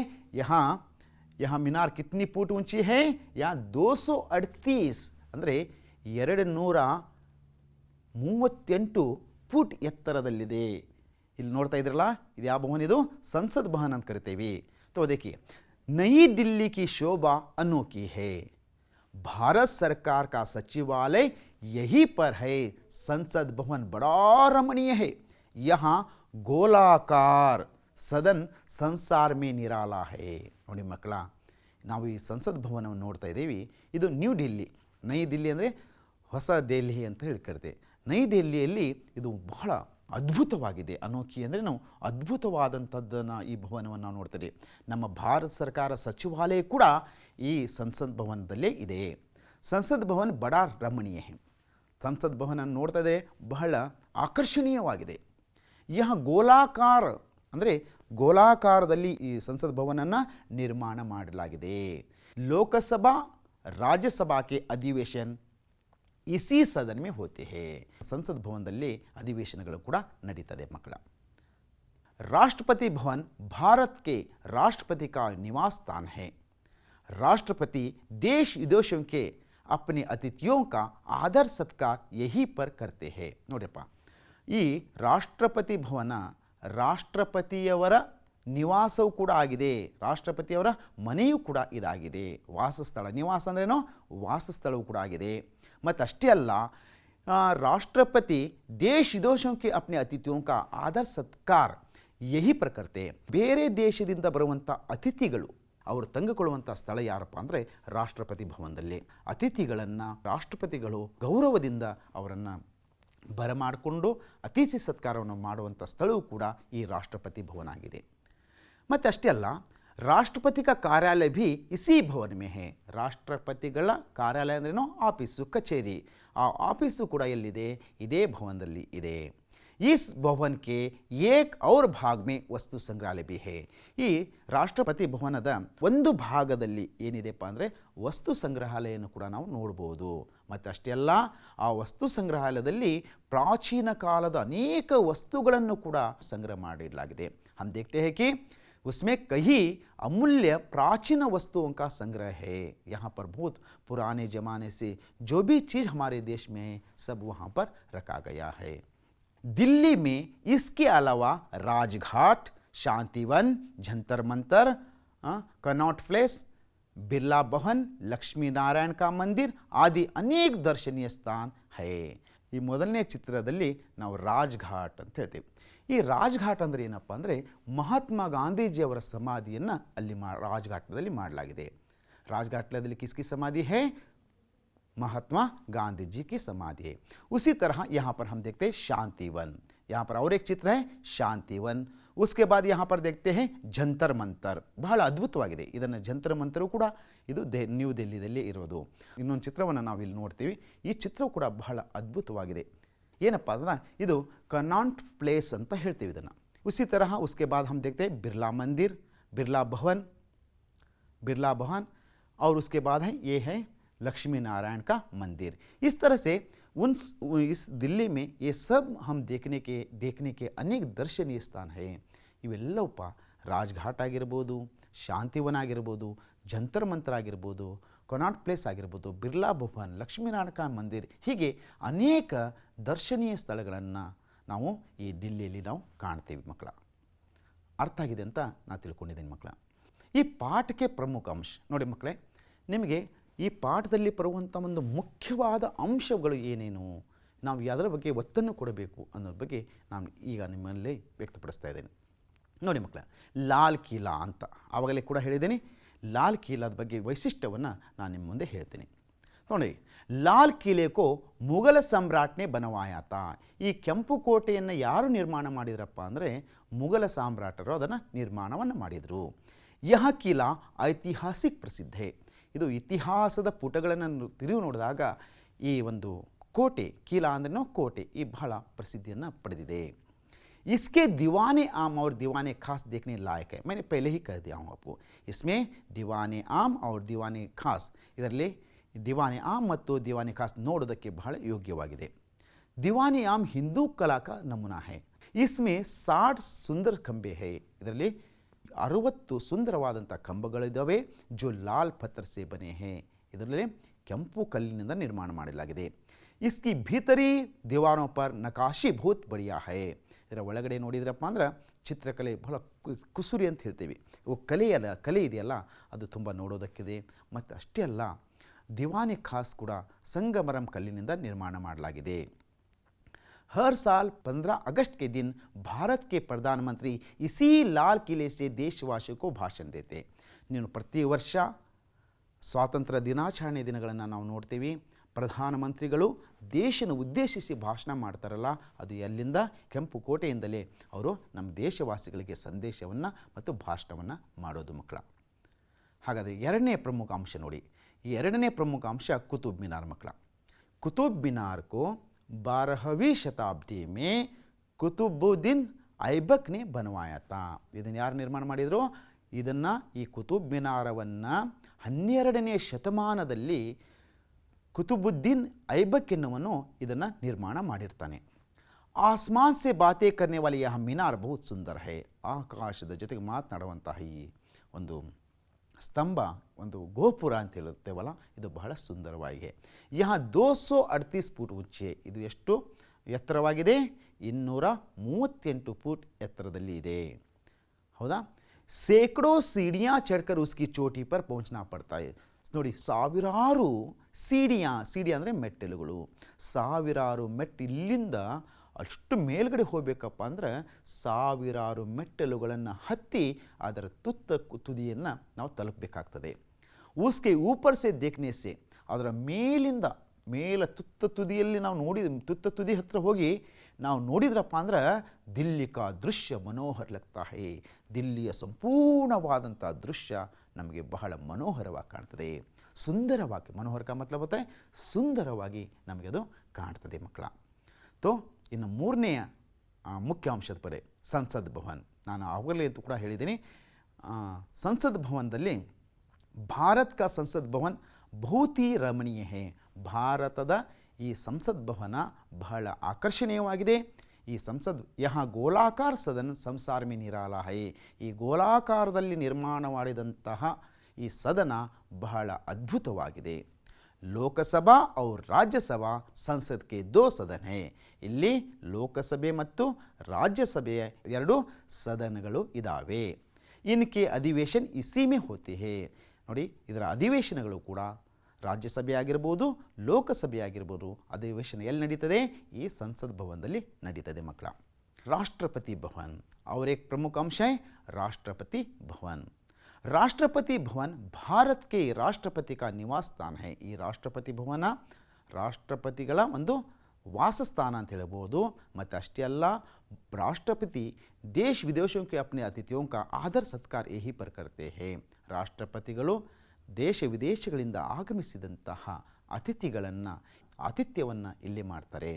यहाँ ಮಿನಾರ್ ಕಿತ್ನಿ ಫುಟ್ ऊंची है, यहाँ 238 ಅಂದರೆ 238 ಫುಟ್ ಎತ್ತರದಲ್ಲಿದೆ. ಇಲ್ಲಿ ನೋಡ್ತಾ ಇದ್ರಲ್ಲ, ಇದು ಯಾವ ಭವನ? ಇದು ಸಂಸತ್ ಭವನ ಅಂತ ಕರಿತೀವಿ. तो देखिए, नई दिल्ली की शोभा अनोखी है. भारत सरकार का सचिवालय यहीं पर है. संसद भवन बड़ा रमणीय है. यहाँ गोलाकार सदन संसार में निराला है. ನೋಡಿ ಮಕ್ಕಳ, ನಾವು ಈ ಸಂಸತ್ ಭವನವನ್ನು ನೋಡ್ತಾ ಇದ್ದೀವಿ. ಇದು ನ್ಯೂ ಡೆಲ್ಲಿ, ನೈ ದಿಲ್ಲಿ ಅಂದರೆ ಹೊಸ ದೆಹಲಿ ಅಂತ ಹೇಳಿ ಕರಿತೆ. ನೈ ದೆಹಲಿಯಲ್ಲಿ ಇದು ಬಹಳ ಅದ್ಭುತವಾಗಿದೆ. ಅನೋಖಿ ಅಂದರೆ ನಾವು ಅದ್ಭುತವಾದಂಥದ್ದನ್ನು ಈ ಭವನವನ್ನು ನಾವು ನೋಡ್ತೀವಿ. ನಮ್ಮ ಭಾರತ ಸರ್ಕಾರ ಸಚಿವಾಲಯ ಕೂಡ ಈ ಸಂಸತ್ ಭವನದಲ್ಲೇ ಇದೆ. ಸಂಸತ್ ಭವನ ಬಡ ರಮಣೀಯ. ಸಂಸತ್ ಭವನ ನೋಡ್ತಾ ಇದ್ದರೆ ಬಹಳ ಆಕರ್ಷಣೀಯವಾಗಿದೆ. ಯಹ ಗೋಲಾಕಾರ ಅಂದರೆ ಗೋಲಾಕಾರದಲ್ಲಿ ಈ ಸಂಸತ್ ಭವನನ್ನು ನಿರ್ಮಾಣ ಮಾಡಲಾಗಿದೆ. ಲೋಕಸಭಾ ರಾಜ್ಯಸಭಾಕ್ಕೆ ಅಧಿವೇಶನ ಇಸಿ ಸದನ ಮೇ ಹೋತೆ ಹೇ. ಸಂಸತ್ ಭವನದಲ್ಲಿ ಅಧಿವೇಶನಗಳು ಕೂಡ ನಡೀತದೆ ಮಕ್ಕಳ. राष्ट्रपति भवन भारत के राष्ट्रपति का निवास स्थान है. राष्ट्रपति देश विदेशों के अपने अतिथियों का आदर सत्कार यहीं पर करते हैं. ನೋಡ್ರಪ್ಪ, ಈ ರಾಷ್ಟ್ರಪತಿ ಭವನ ರಾಷ್ಟ್ರಪತಿಯವರ ನಿವಾಸವೂ ಕೂಡ ಆಗಿದೆ, ರಾಷ್ಟ್ರಪತಿಯವರ ಮನೆಯೂ ಕೂಡ ಇದಾಗಿದೆ. ವಾಸಸ್ಥಳ, ನಿವಾಸ ಅಂದ್ರೇನೋ ವಾಸಸ್ಥಳವೂ ಕೂಡ ಆಗಿದೆ. ಮತ್ತು ಅಷ್ಟೇ ಅಲ್ಲ, ರಾಷ್ಟ್ರಪತಿ ದೇಶ ವಿದೇಶೋं के अपने अतिथियों का आदर सत्कार ಯಹಿ ಪ್ರಕರ್ತೆ. ಬೇರೆ ದೇಶದಿಂದ ಬರುವಂಥ ಅತಿಥಿಗಳು ಅವರು ತಂಗುಕೊಳ್ಳುವಂಥ ಸ್ಥಳ ಯಾರಪ್ಪ ಅಂದರೆ ರಾಷ್ಟ್ರಪತಿ ಭವನದಲ್ಲಿ. ಅತಿಥಿಗಳನ್ನು ರಾಷ್ಟ್ರಪತಿಗಳು ಗೌರವದಿಂದ ಅವರನ್ನು ಬರಮಾಡಿಕೊಂಡು ಅತಿಥಿ ಸತ್ಕಾರವನ್ನು ಮಾಡುವಂಥ ಸ್ಥಳವೂ ಕೂಡ ಈ ರಾಷ್ಟ್ರಪತಿ ಭವನ ಆಗಿದೆ. ಮತ್ತು ಅಷ್ಟೇ ಅಲ್ಲ, राष्ट्रपति का कार्यालय भी इसी भवन में है. ರಾಷ್ಟ್ರಪತಿಗಳ ಕಾರ್ಯಾಲಯ ಅಂದ್ರೇನು ಆಫೀಸು, ಕಚೇರಿ. ಆ ಆಫೀಸು ಕೂಡ ಎಲ್ಲಿದೆ? ಇದೇ ಭವನದಲ್ಲಿ ಇದೆ. इस भवन के एक और भाग में वस्तु संग्रहालय भी है. ಈ ರಾಷ್ಟ್ರಪತಿ ಭವನದ ಒಂದು ಭಾಗದಲ್ಲಿ ಏನಿದೆಪ್ಪ ಅಂದರೆ ವಸ್ತು ಸಂಗ್ರಹಾಲಯವನ್ನು ಕೂಡ ನಾವು ನೋಡ್ಬೋದು. ಮತ್ತು ಅಷ್ಟೇ ಅಲ್ಲ, ಆ ವಸ್ತು ಸಂಗ್ರಹಾಲಯದಲ್ಲಿ ಪ್ರಾಚೀನ ಕಾಲದ ಅನೇಕ ವಸ್ತುಗಳನ್ನು ಕೂಡ ಸಂಗ್ರಹ ಮಾಡಿಡಲಾಗಿದೆ. हम देखते हैं कि उसमें कई अमूल्य प्राचीन वस्तुओं का संग्रह है. यहाँ पर बहुत पुराने ज़माने से जो भी चीज़ हमारे देश में है सब वहाँ पर रखा गया है. दिल्ली में इसके अलावा राजघाट, शांतिवन, जंतर मंतर, कनॉट प्लेस, बिरला भवन, लक्ष्मी नारायण का मंदिर आदि अनेक दर्शनीय स्थान है. ಈ ಮೊದಲನೇ ಚಿತ್ರದಲ್ಲಿ ನಾವು ರಾಜ್ಘಾಟ್ ಅಂತ ಹೇಳ್ತೀವಿ. ಈ ರಾಜ್ಘಾಟ್ ಅಂದರೆ ಏನಪ್ಪ ಅಂದರೆ ಮಹಾತ್ಮ ಗಾಂಧೀಜಿಯವರ ಸಮಾಧಿಯನ್ನು ಅಲ್ಲಿ ರಾಜ್ಘಾಟದಲ್ಲಿ ಮಾಡಲಾಗಿದೆ. ರಾಜ್ಘಾಟದಲ್ಲಿ ಕಿಸ್ಕಿ ಸಮಾಧಿ है? महात्मा गांधी जी की समाधि है. उसी तरह यहाँ पर हम देखते हैं शांतिवन. यहाँ पर और एक चित्र है शांतिवन. उसके बाद यहाँ पर देखते हैं जंतर मंतर. ಬಹಳ ಅದ್ಭುತವಾಗಿದೆ. ಇದನ್ನು ಜಂತರ ಮಂತರು ಕೂಡ ಇದು ನ್ಯೂ ದಿಲ್ಲಿಯಲ್ಲಿ ಇರೋದು. ಇನ್ನೊಂದು ಚಿತ್ರವನ್ನು ನಾವು ಇಲ್ಲಿ ನೋಡ್ತೀವಿ. ಈ ಚಿತ್ರವು ಕೂಡ ಬಹಳ ಅದ್ಭುತವಾಗಿದೆ. ಏನಪ್ಪ ಅಂದ್ರೆ ಇದು ಕನಾಟ್ ಪ್ಲೇಸ್ ಅಂತ ಹೇಳ್ತೀವಿ ಇದನ್ನು. उसी तरह उसके बाद हम देखते हैं बिरला मंदिर, बिरला भवन और उसके बाद है ये है लक्ष्मी नारायण का मंदिर. इस तरह से इस दिल्ली में ये सब हम देखने के अनेक दर्शनीय स्थान है. ಇವೆಲ್ಲವಪ್ಪ ರಾಜ್ಘಾಟ್ ಆಗಿರ್ಬೋದು, ಶಾಂತಿವನ ಆಗಿರ್ಬೋದು, ಜಂತರ್ ಮಂತರ ಆಗಿರ್ಬೋದು, ಕೊನಾಟ್ ಪ್ಲೇಸ್ ಆಗಿರ್ಬೋದು, ಬಿರ್ಲಾ ಭವನ್, ಲಕ್ಷ್ಮೀನಾರಾಯಣ ಮಂದಿರ್, ಹೀಗೆ ಅನೇಕ ದರ್ಶನೀಯ ಸ್ಥಳಗಳನ್ನು ನಾವು ಈ ದಿಲ್ಲಿಯಲ್ಲಿ ನಾವು ಕಾಣ್ತೀವಿ ಮಕ್ಕಳ. ಅರ್ಥ ಆಗಿದೆ ಅಂತ ನಾನು ತಿಳ್ಕೊಂಡಿದ್ದೀನಿ ಮಕ್ಕಳ. ಈ ಪಾಠಕ್ಕೆ ಪ್ರಮುಖ ಅಂಶ ನೋಡಿ ಮಕ್ಕಳೇ, ನಿಮಗೆ ಈ ಪಾಠದಲ್ಲಿ ಬರುವಂಥ ಒಂದು ಮುಖ್ಯವಾದ ಅಂಶಗಳು ಏನೇನು, ನಾವು ಯಾವುದರ ಬಗ್ಗೆ ಒತ್ತನ್ನು ಕೊಡಬೇಕು ಅನ್ನೋದ್ರ ಬಗ್ಗೆ ನಾನು ಈಗ ನಿಮ್ಮಲ್ಲಿ ವ್ಯಕ್ತಪಡಿಸ್ತಾ ಇದ್ದೇನೆ. ನೋಡಿ ಮಕ್ಕಳ, ಲಾಲ್ ಕಿಲಾ ಅಂತ ಆವಾಗಲೇ ಕೂಡ ಹೇಳಿದ್ದೀನಿ. ಲಾಲ್ ಕಿಲಾದ ಬಗ್ಗೆ ವೈಶಿಷ್ಟ್ಯವನ್ನು ನಾನು ನಿಮ್ಮ ಮುಂದೆ ಹೇಳ್ತೀನಿ. ನೋಡಿ, ಲಾಲ್ ಕಿಲೆಕೋ ಮುಘಲ ಸಮ್ರಾಟ್ನೇ ಬನವಾಯಾತ. ಈ ಕೆಂಪು ಕೋಟೆಯನ್ನು ಯಾರು ನಿರ್ಮಾಣ ಮಾಡಿದ್ರಪ್ಪ ಅಂದರೆ ಮುಘಲ ಸಾಮ್ರಾಟರು ಅದನ್ನು ನಿರ್ಮಾಣವನ್ನು ಮಾಡಿದರು. ಯಹ ಕಿಲಾ ಐತಿಹಾಸಿಕ ಪ್ರಸಿದ್ಧೆ. ಇದು ಇತಿಹಾಸದ ಪುಟಗಳನ್ನು ತಿರುಗಿ ನೋಡಿದಾಗ ಈ ಒಂದು ಕೋಟೆ, ಕಿಲಾ ಅಂದ್ರೂ ಕೋಟೆ, ಈ ಬಹಳ ಪ್ರಸಿದ್ಧಿಯನ್ನು ಪಡೆದಿದೆ. इसके दीवाने आम और दीवाने खास देखने लायक है. मैंने पहले ही कह दिया हूँ आपको. इसमें दीवाने आम और दीवाने खास, ಇದರಲ್ಲಿ ದಿವಾನೆ ಆಮ್ ಮತ್ತು ದಿವಾನೆ ಖಾಸ್ ನೋಡೋದಕ್ಕೆ ಬಹಳ ಯೋಗ್ಯವಾಗಿದೆ. ದಿವಾನೆ ಆಮ್ ಹಿಂದೂ ಕಲಾ ಕಾ ನಮೂನಾ है. इसमें 60 ಸುಂದರ ಕಂಬೆ है. ಇದರಲ್ಲಿ 60 ಸುಂದರವಾದಂಥ ಕಂಬಗಳಿದ್ದಾವೆ. ಜೋ ಲಾಲ್ ಪತ್ಥರ್ ಸೆ ಬನೆ हैं. ಇದರಲ್ಲಿ ಕೆಂಪು ಕಲ್ಲಿನಿಂದ ನಿರ್ಮಾಣ ಮಾಡಲಾಗಿದೆ. इसकी भीतरी दीवारों पर नकाशी बहुत बढ़िया है. ಇದರ ಒಳಗಡೆ ನೋಡಿದ್ರಪ್ಪ ಅಂದ್ರೆ ಚಿತ್ರಕಲೆ ಬಹಳ ಕುಸುರಿ ಅಂತ ಹೇಳ್ತೀವಿ. ಇವು ಕಲೆ ಇದೆಯಲ್ಲ ಅದು ತುಂಬ ನೋಡೋದಕ್ಕಿದೆ. ಮತ್ತು ಅಷ್ಟೇ ಅಲ್ಲ, ದಿವಾನೆ ಖಾಸ್ ಕೂಡ ಸಂಗಮರಂ ಕಲ್ಲಿನಿಂದ ನಿರ್ಮಾಣ ಮಾಡಲಾಗಿದೆ. हर साल 15 अगस्त के दिन भारत के प्रधानमंत्री इसी लाल किले से देशवासियों को भाषण देते. ನೀನು ಪ್ರತಿ ವರ್ಷ ಸ್ವಾತಂತ್ರ್ಯ ದಿನಾಚರಣೆ ದಿನಗಳನ್ನು ನಾವು ನೋಡ್ತೀವಿ. ಪ್ರಧಾನಮಂತ್ರಿಗಳು ದೇಶನ ಉದ್ದೇಶಿಸಿ ಭಾಷಣ ಮಾಡ್ತಾರಲ್ಲ, ಅದು ಎಲ್ಲಿಂದ? ಕೆಂಪು ಕೋಟೆಯಿಂದಲೇ ಅವರು ನಮ್ಮ ದೇಶವಾಸಿಗಳಿಗೆ ಸಂದೇಶವನ್ನು ಮತ್ತು ಭಾಷಣವನ್ನು ಮಾಡೋದು ಮಕ್ಕಳ. ಹಾಗಾದರೆ ಎರಡನೇ ಪ್ರಮುಖ ಅಂಶ ನೋಡಿ. ಈ ಎರಡನೇ ಪ್ರಮುಖ ಅಂಶ ಕುತುಬ್ ಮಿನಾರ್ ಮಕ್ಕಳ. ಕುತುಬ್ ಮಿನಾರ್ ಕೋ 12वीं ಶತಾಬ್ದಿ ಮೇ ಕುತುಬುದ್ದೀನ್ ಐಬಕ್ನೇ ಬನವಾಯಾತ. ಇದನ್ನು ಯಾರು ನಿರ್ಮಾಣ ಮಾಡಿದರು? ಇದನ್ನು ಈ ಕುತುಬ್ ಮಿನಾರವನ್ನು 12ನೇ ಶತಮಾನದಲ್ಲಿ ಕುತುಬುದ್ದೀನ್ ಐಬಕ್ ಎನ್ನುವನು ಇದನ್ನು ನಿರ್ಮಾಣ ಮಾಡಿರ್ತಾನೆ. ಆಸ್ಮಾನ್ ಸೆ ಬಾತೆ ಕರ್ನೆ ವಾಲಿ ಯಹ ಮಿನಾರ್ ಬಹುತ್ ಸುಂದರ ಹೈ. ಆಕಾಶದ ಜೊತೆಗೆ ಮಾತನಾಡುವಂತಹ ಈ ಒಂದು ಸ್ತಂಭ, ಒಂದು ಗೋಪುರ ಅಂತ ಹೇಳುತ್ತೇವಲ್ಲ, ಇದು ಬಹಳ ಸುಂದರವಾಗಿದೆ. ಯಹ 238 ಫೂಟ್ ಉಚ್ಚೆ. ಇದು ಎಷ್ಟು ಎತ್ತರವಾಗಿದೆ? 238 ಫೂಟ್ ಎತ್ತರದಲ್ಲಿ ಇದೆ. ಹೌದಾ? सैकड़ों सीढ़ियाँ चढ़कर उसकी चोटी पर पहुंचना पड़ता है. ನೋಡಿ, ಸಾವಿರಾರು ಸೀಡಿ ಅಂದರೆ ಮೆಟ್ಟಿಲುಗಳು, ಸಾವಿರಾರು ಮೆಟ್ಟು ಇಲ್ಲಿಂದ ಅಷ್ಟು ಮೇಲ್ಗಡೆ ಹೋಗಬೇಕಪ್ಪ ಅಂದರೆ ಸಾವಿರಾರು ಮೆಟ್ಟಿಲುಗಳನ್ನು ಹತ್ತಿ ಅದರ ತುದಿಯನ್ನು ನಾವು ತಲುಪಬೇಕಾಗ್ತದೆ. ಉಸ್ಕೆ ಊಪರ್ ಸೆ ದೇಖ್ನೆ ಸೆ, ಅದರ ಮೇಲಿಂದ ತುದಿಯಲ್ಲಿ ನಾವು ತುದಿ ಹತ್ತಿರ ಹೋಗಿ ನಾವು ನೋಡಿದ್ರಪ್ಪ ಅಂದ್ರೆ ದಿಲ್ಲಿ ಕಾ ದೃಶ್ಯ ಮನೋಹರ ಲಗ್ತಾ ಹೈ. ದಿಲ್ಲಿಯ ಸಂಪೂರ್ಣವಾದಂಥ ದೃಶ್ಯ ನಮಗೆ ಬಹಳ ಮನೋಹರವಾಗಿ ಕಾಣ್ತದೆ, ಸುಂದರವಾಗಿ. ಮನೋಹರ ಕಾ ಮತಲಬ್ ಹೋತಾ ಹೈ ಸುಂದರವಾಗಿ ನಮಗೆ ಅದು ಕಾಣ್ತದೆ ಮಕ್ಕಳ. ತೋ ಇನ್ನು ಮೂರನೆಯ ಮುಖ್ಯ ಅಂಶದ ಪಡೆ ಸಂಸತ್ ಭವನ್. ನಾನು ಅವಾಗಲೇ ಅಂತೂ ಕೂಡ ಹೇಳಿದ್ದೀನಿ, ಸಂಸತ್ ಭವನದಲ್ಲಿ ಭಾರತ್ ಕಾ ಸಂಸತ್ ಭವನ್ ಬಹುತ್ ಹಿ ರಮಣೀಯ ಹೇ. ಭಾರತದ ಈ ಸಂಸತ್ ಭವನ ಬಹಳ ಆಕರ್ಷಣೀಯವಾಗಿದೆ. ಈ ಸಂಸದ್ ಯಹ ಗೋಲಾಕಾರ ಸದನ್ ಸಂಸಾರ ಮೇ ನಿರಾಲ ಹೈ. ಈ ಗೋಲಾಕಾರದಲ್ಲಿ ನಿರ್ಮಾಣ ಮಾಡಿದಂತಹ ಈ ಸದನ ಬಹಳ ಅದ್ಭುತವಾಗಿದೆ. ಲೋಕಸಭಾ और ರಾಜ್ಯಸಭಾ ಸಂಸತ್ ಕೆ ದೋ ಸದನ ಹೈ. ಇಲ್ಲಿ ಲೋಕಸಭೆ ಮತ್ತು ರಾಜ್ಯಸಭೆಯ ಎರಡು ಸದನಗಳು ಇದ್ದಾವೆ. ಇನ್ಕೆ ಅಧಿವೇಶನ್ ಇಸಿ ಮೇ ಹೋತೆ ಹೈ. ನೋಡಿ, ಇದರ ಅಧಿವೇಶನಗಳು ಕೂಡ ರಾಜ್ಯಸಭೆ ಆಗಿರ್ಬೋದು, ಲೋಕಸಭೆ ಆಗಿರ್ಬೋದು, ಅಧಿವೇಶನ ಎಲ್ಲಿ ನಡೀತದೆ? ಈ ಸಂಸತ್ ಭವನದಲ್ಲಿ ನಡೀತದೆ ಮಕ್ಕಳ. ರಾಷ್ಟ್ರಪತಿ ಭವನ್ और एक प्रमुख अंश है राष्ट्रपति भवन. राष्ट्रपति भवन भारत के राष्ट्रपति का निवास स्थान है. ಈ ರಾಷ್ಟ್ರಪತಿ ಭವನ ರಾಷ್ಟ್ರಪತಿಗಳ ಒಂದು ವಾಸಸ್ಥಾನ ಅಂತ ಹೇಳ್ಬೋದು. ಮತ್ತು ಅಷ್ಟೇ ಅಲ್ಲ, राष्ट्रपति देश विदेशों के अपने अतिथियों का आदर सत्कार यहीं पर करते हैं. ರಾಷ್ಟ್ರಪತಿಗಳು ದೇಶ ವಿದೇಶಗಳಿಂದ ಆಗಮಿಸಿದಂತಹ ಆತಿಥ್ಯವನ್ನು ಇಲ್ಲಿ ಮಾಡ್ತಾರೆ.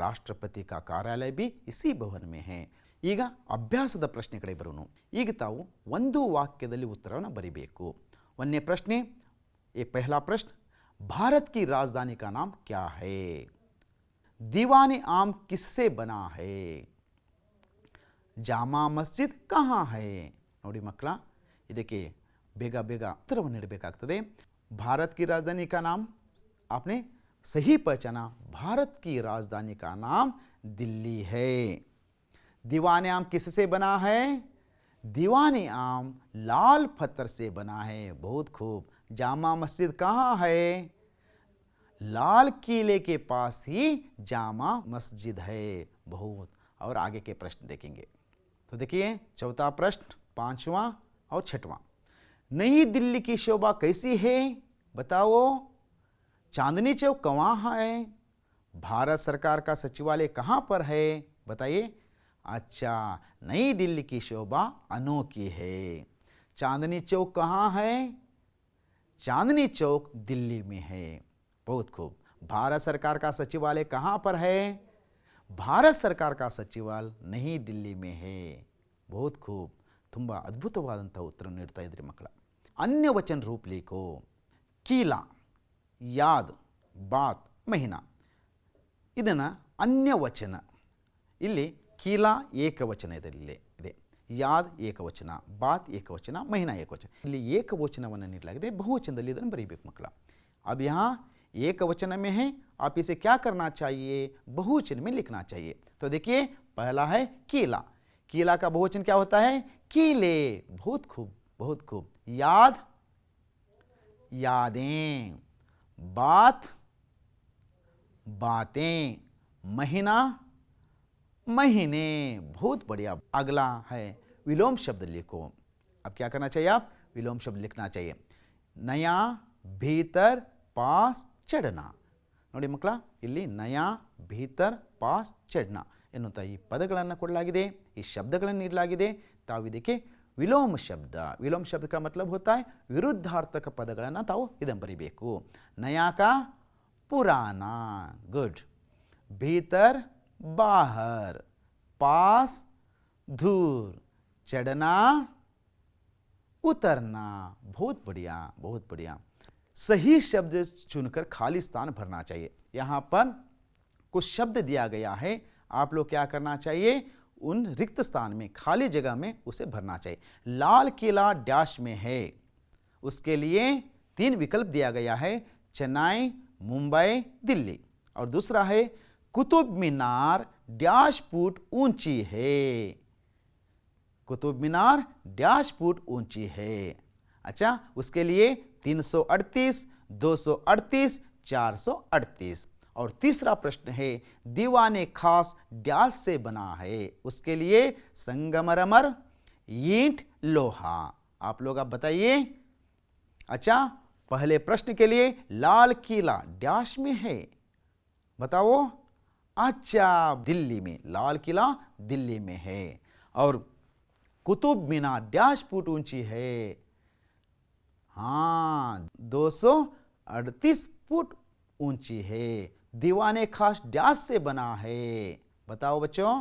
ರಾಷ್ಟ್ರಪತಿ ಕಾ ಕಾರ್ಯಾಲಯ ಬಿ ಇಸಿ ಭವನ್ ಮೇ ಹೈ. ಈಗ ಅಭ್ಯಾಸದ ಪ್ರಶ್ನೆ ಕಡೆ ಬರೋಣ. ಈಗ ತಾವು ಒಂದು ವಾಕ್ಯದಲ್ಲಿ ಉತ್ತರವನ್ನು ಬರೀಬೇಕು. ಒಂದನೇ ಪ್ರಶ್ನೆ, ಪಹಲಾ ಪ್ರಶ್ನೆ, ಭಾರತ್ ಕಿ ರಾಜಧಾನಿ ಕಾ ನಾಮ್ ಕ್ಯಾ ಹೈ? दीवाने आम किससे बना है? ಜಾಮಾ ಮಸ್ಜಿದ್ ಕಹಾ ಹೈ? ನೋಡಿ ಮಕ್ಕಳ, ಇದಕ್ಕೆ ಬೇಗ ಬೇಗ ಉತ್ತರವನ್ನು ನೀಡಬೇಕಾಗ್ತದೆ. ಭಾರತ್ ಕಿ ರಾಜಧಾನಿ ಕಾ ನಾಮ್ आपने सही पहचाना. भारत की राजधानी का नाम दिल्ली है. दीवाने आम किससे बना है? दीवाने आम लाल पत्थर से बना है. बहुत खूब. जामा मस्जिद कहाँ है? लाल किले के पास ही जामा मस्जिद है. बहुत. और आगे के प्रश्न देखेंगे. तो देखिए, चौथा प्रश्न, पांचवा और छठवां. नई दिल्ली की शोभा कैसी है? बताओ. चांदनी चौक कहाँ है? भारत सरकार का सचिवालय कहाँ पर है? बताइए. अच्छा, नई दिल्ली की शोभा अनोखी है. चांदनी चौक कहाँ है? चांदनी चौक दिल्ली में है. बहुत खूब. भारत सरकार का सचिवालय कहाँ पर है? भारत सरकार का सचिवालय नई दिल्ली में है. बहुत खूब. ತುಂಬ ಅದ್ಭುತವಾದಂಥ ಉತ್ತರ ನೀಡ್ತಾ ಇದ್ರಿ ಮಕ್ಕಳ. अन्य वचन रूप लिखो. कीला, याद, बात, महीना. ಇದನ್ನು ಅನ್ಯ ವಚನ. ಇಲ್ಲಿ ಕೀಲಾ ಏಕವಚನ ಇದರಲ್ಲಿ ಇದೆ, ಯಾದ್ ಏಕವಚನ, ಬಾತ್ ಏಕವಚನ, ಮಹಿನಾ ಏಕವಚನ. ಇಲ್ಲಿ ಏಕವಚನವನ್ನು ನೀಡಲಾಗಿದೆ, ಬಹುವಚನದಲ್ಲಿ ಇದನ್ನು ಬರೀಬೇಕು ಮಕ್ಕಳ. अब यहाँ एक वचन में है, आप इसे क्या करना चाहिए? बहुवचन में लिखना चाहिए. तो देखिए, पहला है कीला. कीला का बहुवचन क्या होता है? कीले. बहुत खूब, बहुत खूब. याद, यादें. बात, बातें. महीना, महीने. बहुत बढ़िया. अगला है विलोम शब्द लिखो. अब क्या करना चाहिए? आप विलोम शब्द लिखना चाहिए. नया, भीतर, पास, ಚಡನ. ನೋಡಿ ಮಕ್ಕಳ, ಇಲ್ಲಿ ನಯಾ, ಭೀತರ್, ಪಾಸ್, ಚಡ್ನ ಎನ್ನುವಂಥ ಈ ಪದಗಳನ್ನು ಕೊಡಲಾಗಿದೆ, ಈ ಶಬ್ದಗಳನ್ನು ನೀಡಲಾಗಿದೆ. ತಾವು ಇದಕ್ಕೆ ವಿಲೋಮ ಶಬ್ದ. ವಿಲೋಮ ಶಬ್ದ का मतलब होता है ವಿರುದ್ಧಾರ್ಥಕ ಪದಗಳನ್ನು ತಾವು ಇದನ್ನು ಬರೀಬೇಕು. ನಯಾ का पुराना. गुड. भीतर, बाहर. पास, दूर. चढ़ना, उतरना. बहुत बढ़िया, बहुत बढ़िया. सही शब्द चुनकर खाली स्थान भरना चाहिए. यहाँ पर कुछ शब्द दिया गया है, आप लोग क्या करना चाहिए? उन रिक्त स्थान में, खाली जगह में उसे भरना चाहिए. लाल किला डैश में है, उसके लिए 3 विकल्प दिया गया है, चेन्नई, मुंबई, दिल्ली. और दूसरा है कुतुब मीनार डैश फुट ऊंची है. कुतुब मीनार डैश फुट ऊंची है. अच्छा, उसके लिए 338, 238, 438. और तीसरा प्रश्न है दीवाने खास डैश से बना है, उसके लिए संगमरमर, ईंट, लोहा. आप लोग आप बताइए. अच्छा, पहले प्रश्न के लिए लाल किला डैश में है, बताओ. अच्छा, दिल्ली में, लाल किला दिल्ली में है। और कुतुब मीनार डैश फुट ऊंची है। हाँ, 238 फुट ऊंची है। दीवाने खास डैश से बना है, बताओ बच्चों।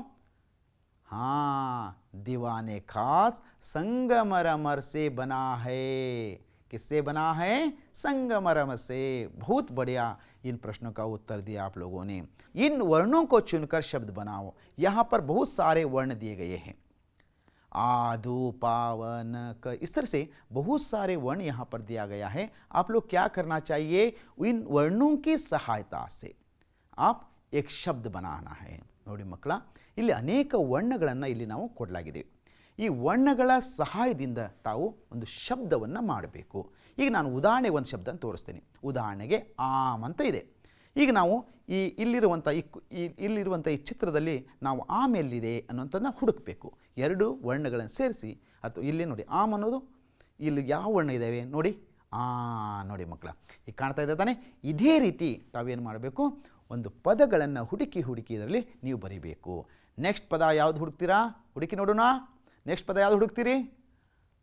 हाँ, दीवाने खास संगमरमर से बना है। किससे बना है? संगमरमर से। बहुत बढ़िया, इन प्रश्नों का उत्तर दिया आप लोगों ने। इन वर्णों को चुनकर शब्द बनाओ। यहां पर बहुत सारे वर्ण दिए गए हैं, आदु, पावन, क, इस तरह से बहुत सारे वर्ण यहाँ पर दिया गया है। आप लोग क्या करना चाहिए? इन वर्णों की सहायता से आप एक शब्द बनाना है। ನೋಡಿ ಮಕ್ಕಳ, ಇಲ್ಲಿ ಅನೇಕ ವರ್ಣಗಳನ್ನು ಇಲ್ಲಿ ನಾವು ಕೊಡಲಾಗಿದೆ. ಈ ವರ್ಣಗಳ ಸಹಾಯದಿಂದ ತಾವು ಒಂದು ಶಬ್ದವನ್ನು ಮಾಡಬೇಕು. ಈಗ ನಾನು ಉದಾಹರಣೆಗೆ ಒಂದು ಶಬ್ದ ತೋರಿಸ್ತೇನೆ. ಉದಾಹರಣೆಗೆ ಆಮ್ ಅಂತ ಇದೆ. ಈಗ ನಾವು ಇಲ್ಲಿರುವಂಥ ಈ ಚಿತ್ರದಲ್ಲಿ ನಾವು ಆಮ್ ಎಲ್ಲಿದೆ ಅನ್ನೋಂಥದ್ದನ್ನ ಹುಡುಕಬೇಕು. ಎರಡು ವರ್ಣಗಳನ್ನು ಸೇರಿಸಿ, ಅಥವಾ ಇಲ್ಲಿ ನೋಡಿ ಆಮ್ ಅನ್ನೋದು ಇಲ್ಲಿ ಯಾವ ವರ್ಣ ಇದ್ದಾವೆ ನೋಡಿ. ನೋಡಿ ಮಕ್ಕಳ, ಈಗ ಕಾಣ್ತಾ ಇದೆ ತಾನೆ. ಇದೇ ರೀತಿ ತಾವೇನು ಮಾಡಬೇಕು? ಒಂದು ಪದಗಳನ್ನು ಹುಡುಕಿ ಇದರಲ್ಲಿ ನೀವು ಬರೀಬೇಕು. ನೆಕ್ಸ್ಟ್ ಪದ ಯಾವುದು ಹುಡುಕ್ತೀರಾ? ಹುಡುಕಿ ನೋಡೋಣ. ನೆಕ್ಸ್ಟ್ ಪದ ಯಾವುದು ಹುಡುಕ್ತೀರಿ?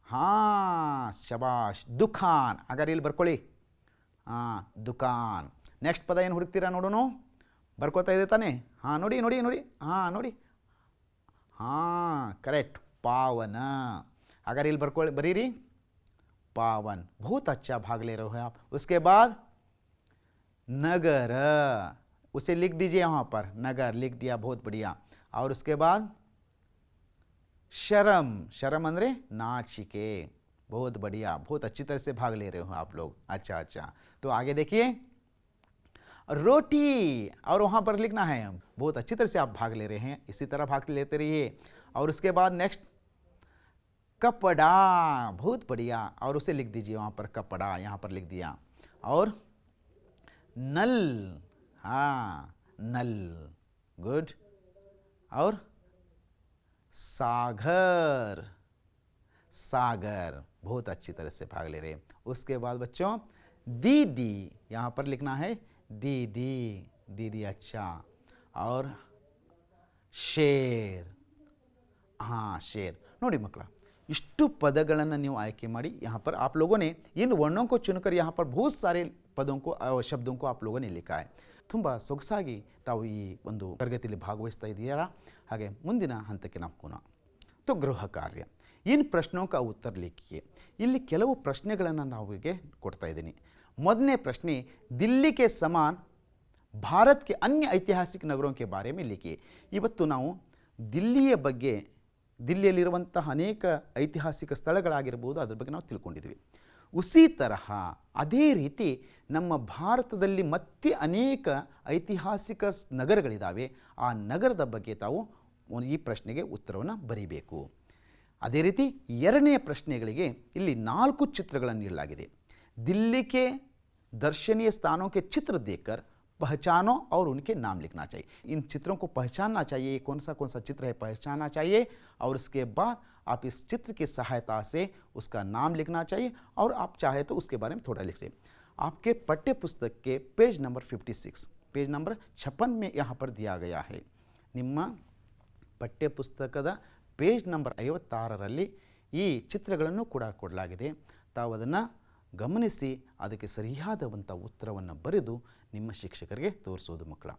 ಹಾಂ, ಶಬಾಷ್, ದುಖಾನ್. ಹಾಗಾದ್ರೆ ಇಲ್ಲಿ ಬರ್ಕೊಳ್ಳಿ. ದುಕಾನ್. ನೆಕ್ಸ್ಟ್ ಪದ ಏನು ಹುಡುಕ್ತೀರಾ ನೋಡೋಣ. ಬರ್ಕೋತಾ ಇದೆ ತಾನೆ. ನೋಡಿ. ನೋಡಿ. ಕರೆಕ್ಟ್, ಪಾವನ. ಹಾಗಾದ್ರೆ ಇಲ್ಲಿ ಬರ್ಕೊಳ್ಳಿ, बरीरी पावन. बहुत अच्छा भाग ले रहे हो आप. उसके बाद नगर, उसे लिख दीजिए यहाँ पर, नगर लिख दिया, बहुत बढ़िया. और उसके बाद शर्म. शर्म अंदरे नाचिके. बहुत बढ़िया, बहुत अच्छी तरह से भाग ले रहे हो आप लोग. अच्छा. तो आगे देखिए, रोटी. और वहाँ पर लिखना है. बहुत अच्छी तरह से आप भाग ले रहे हैं, इसी तरह भाग लेते रहिए. और उसके बाद नेक्स्ट कपड़ा. बहुत बढ़िया. और उसे लिख दीजिए वहाँ पर, कपड़ा यहाँ पर लिख दिया. और नल. नल, गुड. और सागर. बहुत अच्छी तरह से भाग ले रहे हैं. उसके बाद बच्चों दीदी, यहाँ पर लिखना है दीदी. अच्छा. और शेर. शेर. ನೋಡಿ ಮಕ್ಕಳ, ಇಷ್ಟು ಪದಗಳನ್ನು ನೀವು ಆಯ್ಕೆ ಮಾಡಿ यहाँ पर आप लोगों ने इन वर्णों को चुनकर यहाँ पर बहुत सारे पदों को शब्दों को आप लोगों ने लिखा है. ತುಂಬ ಸೊಗಸಾಗಿ ತಾವು ಈ ಒಂದು ತರಗತಿಯಲ್ಲಿ ಭಾಗವಹಿಸ್ತಾ ಇದ್ದೀರಾ. ಹಾಗೆ ಮುಂದಿನ ಹಂತಕ್ಕೆ ನಾವು ಹೋಗೋಣ. तो ಗೃಹ ಕಾರ್ಯ. इन प्रश्नों का उत्तर लिखिए. ಇಲ್ಲಿ ಕೆಲವು ಪ್ರಶ್ನೆಗಳನ್ನು ನಾವಿಗೆ ಕೊಡ್ತಾ ಇದ್ದೀನಿ. ಮೊದಲನೇ ಪ್ರಶ್ನೆ, दिल्ली के समान भारत के अन्य ऐतिहासिक नगरों के बारे में लिखिए. ಇವತ್ತು ನಾವು ದಿಲ್ಲಿಯ ಬಗ್ಗೆ, ದಿಲ್ಲಿಯಲ್ಲಿರುವಂತಹ ಅನೇಕ ಐತಿಹಾಸಿಕ ಸ್ಥಳಗಳಾಗಿರ್ಬೋದು, ಅದರ ಬಗ್ಗೆ ನಾವು ತಿಳ್ಕೊಂಡಿದ್ವಿ. ಉಸಿ ತರಹ ಅದೇ ರೀತಿ ನಮ್ಮ ಭಾರತದಲ್ಲಿ ಮತ್ತೆ ಅನೇಕ ಐತಿಹಾಸಿಕ ನಗರಗಳಿದ್ದಾವೆ. ಆ ನಗರದ ಬಗ್ಗೆ ತಾವು ಈ ಪ್ರಶ್ನೆಗೆ ಉತ್ತರವನ್ನು ಬರೀಬೇಕು. ಅದೇ ರೀತಿ ಎರಡನೆಯ ಪ್ರಶ್ನೆಗಳಿಗೆ ಇಲ್ಲಿ 4 ಚಿತ್ರಗಳನ್ನು ನೀಡಲಾಗಿದೆ. दिल्ली के दर्शनीय स्थानों के चित्र देखकर पहचानो और उनके नाम लिखना चाहिए. इन चित्रों को पहचानना चाहिए, कौन सा चित्र है पहचानना चाहिए. और उसके बाद आप इस चित्र की सहायता से उसका नाम लिखना चाहिए. और आप चाहे तो उसके बारे में थोड़ा लिख सकते. आपके पाठ्य पुस्तक के पेज नंबर 56, पेज नंबर 56 में यहाँ पर दिया गया है. ನಿಮ್ಮ ಪಠ್ಯ ಪುಸ್ತಕದ ಪೇಜ್ ನಂಬರ್ 56ರಲ್ಲಿ ಈ ಚಿತ್ರಗಳನ್ನು ಕೂಡ ಕೊಡಲಾಗಿದೆ. ತಾವು ಅದನ್ನು ಗಮನಿಸಿ ಅದಕ್ಕೆ ಸರಿಯಾದಂಥ ಉತ್ತರವನ್ನು ಬರೆದು ನಿಮ್ಮ ಶಿಕ್ಷಕರಿಗೆ ತೋರಿಸೋದು ಮಕ್ಕಳ.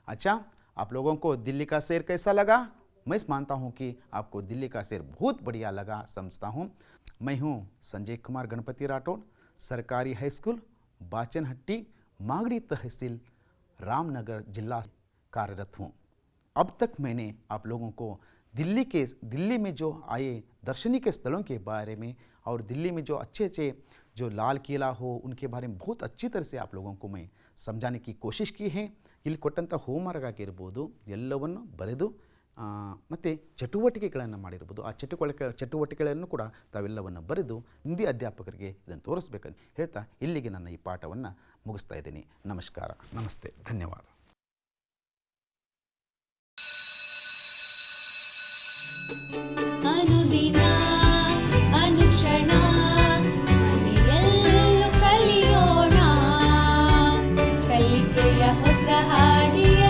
अच्छा, आप लोगों को दिल्ली का शहर कैसा लगा? मैं मानता हूँ कि आपको दिल्ली का शहर बहुत बढ़िया लगा, समझता हूँ. मैं हूँ संजय कुमार गणपति राठौड़, सरकारी हाई स्कूल बाचनहट्टी, मागड़ी तहसील, रामनगर जिला कार्यरत हूँ. अब तक मैंने आप लोगों को दिल्ली में जो आए दर्शनीय के स्थलों के बारे में और दिल्ली में जो अच्छे जो लाल किला हो उनके बारे में बहुत अच्छी तरह से आप लोगों को मैं समझाने की कोशिश की है. ಇಲ್ಲಿ ಕೊಟ್ಟಂಥ ಹೋಮ್ವರ್ಕ್ ಆಗಿರ್ಬೋದು ಎಲ್ಲವನ್ನು ಬರೆದು ಮತ್ತು ಚಟುವಟಿಕೆಗಳನ್ನು ಮಾಡಿರ್ಬೋದು. ಆ ಚಟುವಟಿಕೆಗಳನ್ನು ಕೂಡ ತಾವೆಲ್ಲವನ್ನು ಬರೆದು ಹಿಂದಿ ಅಧ್ಯಾಪಕರಿಗೆ ಇದನ್ನು ತೋರಿಸ್ಬೇಕಂತ ಹೇಳ್ತಾ ಇಲ್ಲಿಗೆ ನನ್ನ ಈ ಪಾಠವನ್ನು ಮುಗಿಸ್ತಾ ಇದ್ದೀನಿ. ನಮಸ್ಕಾರ, ನಮಸ್ತೆ, ಧನ್ಯವಾದ. ಅನುದಿನ ಅನುಕ್ಷಣ ಮನೆಯಲ್ಲೂ ಕಲಿಯೋಣ, ಕಲಿಕೆಯ ಹೊಸ ಹಾದಿಯ